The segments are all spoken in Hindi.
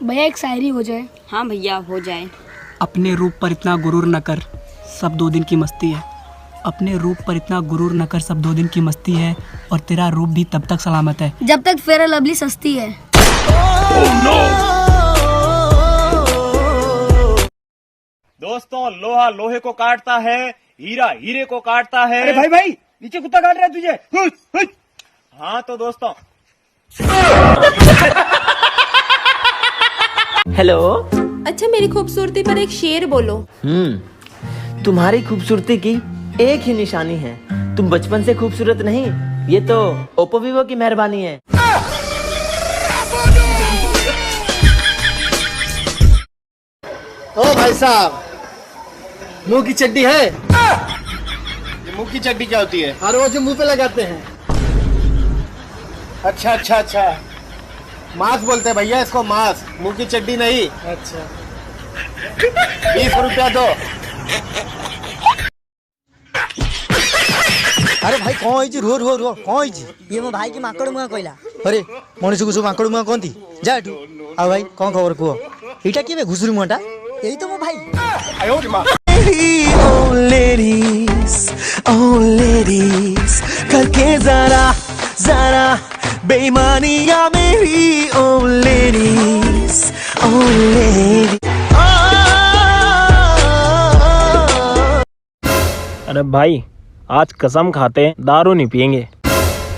भैया एक शायरी हो जाए। हाँ भैया हो जाए। अपने रूप पर इतना गुरूर न कर, सब 2 दिन की मस्ती है। अपने रूप पर इतना गुरूर न कर, सब 2 दिन की मस्ती है। और तेरा रूप भी तब तक सलामत है जब तक फेयर लवली सस्ती है। दोस्तों, लोहा लोहे को काटता है, हीरा हीरे को काटता है। अरे भाई नीचे कुत्ता काट रहा है तुझे। हुई, हुई। हाँ तो दोस्तों, हेलो। अच्छा मेरी खूबसूरती पर एक शेर बोलो। तुम्हारी खूबसूरती की एक ही निशानी है, तुम बचपन से खूबसूरत नहीं, ये तो ओप्पो वीवो की मेहरबानी है। ओ भाई साहब, मुंह की चड्डी है? ये मुंह की चड्डी क्या होती है? अरे वो जो मुंह पे लगाते हैं। अच्छा, मास्क बोलते हैं भैया इसको, मास्क, मुंह की चड्डी नहीं। अच्छा 20 रुपया दो। अरे भाई कौन है रो रो रो कौन है? ये मो भाई की माकड़ मुआ कोइला। अरे मनीष को माकड़ मुआ कौन थी? जा एठू। आ भाई कौन खबर कुह? इटा के घुसुरी मुआटा? यही तो मो भाई। आयो मां। ओ लेडीज करके जरा जरा बेईमानियां मेरी। ओ लेडीज ओ लेडीज। अरे भाई आज कसम खाते हैं दारू नहीं पियेंगे।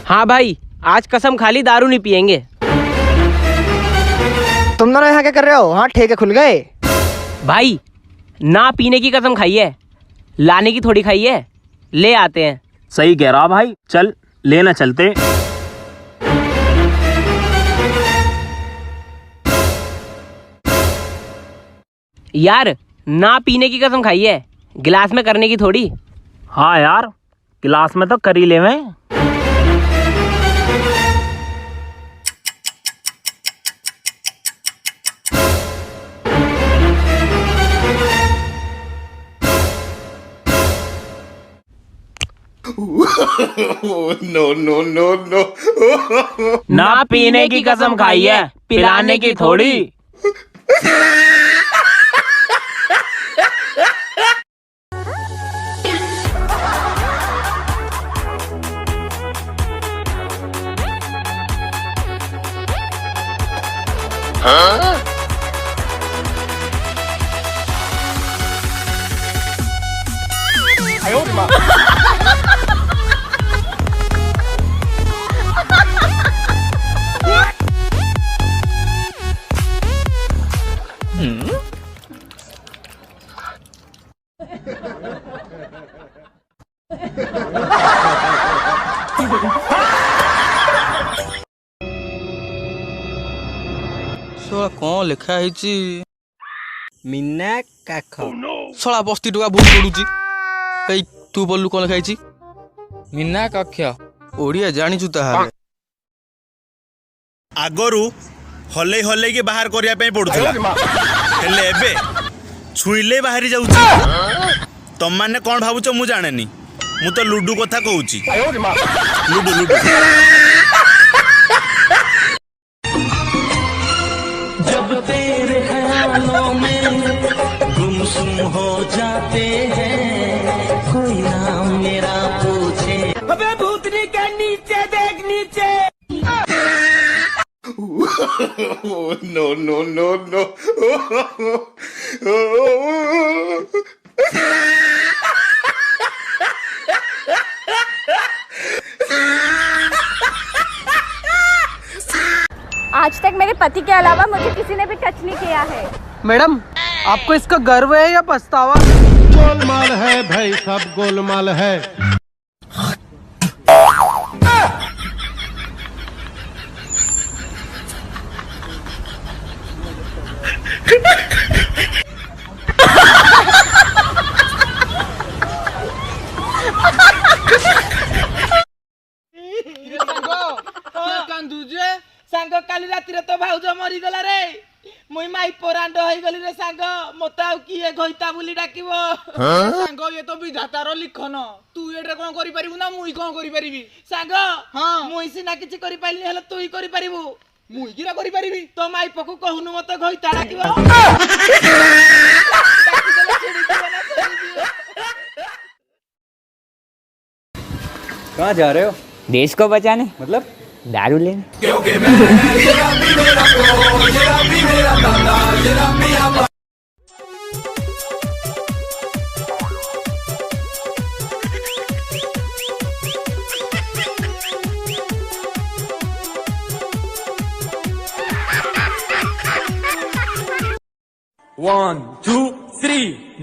हाँ भाई आज कसम खाली दारू नहीं पियेंगे। तुम दोनों यहाँ क्या कर रहे हो? हाँ ठेके खुल गए। भाई ना पीने की कसम खाई है, लाने की थोड़ी खाई है, ले आते हैं। सही कह रहा भाई, चल लेना चलते। यार ना पीने की कसम खाई है, गिलास में करने की थोड़ी। हाँ यार गिलास में तो कर ही ले मैं। नो। ना पीने की कसम खाई है, पिलाने की थोड़ी। आयो मां। सोला कौन लिखा है? मीना काख। सोला बस्ती टका भूल पड़ुची। ए तू बोलू कौन लिखा है? मीना कक्ष। ओडिया जानिछु ताहाले। आगरू हले हले के बाहर करिया पे पड़ुथिला, हेले एबे छुईले बाहरी जाउची। तम माने कोन भाबुचो मु जानेनी, मु तो लुडू कथा कहूची। लुडू जब तेरे ख्यालों में गुमसुम हो जाते हैं, कोई नाम मेरा पूछे। अबे भूतनी के नीचे देख नीचे। नो। आज तक मेरे पति के अलावा मुझे किसी ने भी टच नहीं किया है। मैडम आपको इसका गर्व है या पछतावा? गोलमाल है भाई, सब गोलमाल है। सांग काली राति तो भाउज मरीगला रे, मुई माई पोरांड होईगली रे सांग, मते आ किए घइता बुली डाकिबो। सांग ये तो विधातार लिखन, तू एटा कोन करि परिबु ना मुई कोन करि परिबी? सांग हां मुई सिना किछि करि पाइली हेले तू ही करि परिबु। ମୁଇଁ କିରା କରିପାରିବି ତୋ ମାଇପକୁ କହୁନୁ ମତେ ଘଇତା ଡାକିବ कहाँ जा रहे हो? देश को बचाने मतलब दारू लेने One, two, three.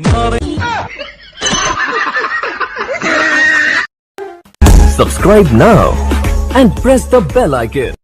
Subscribe now and press the bell icon.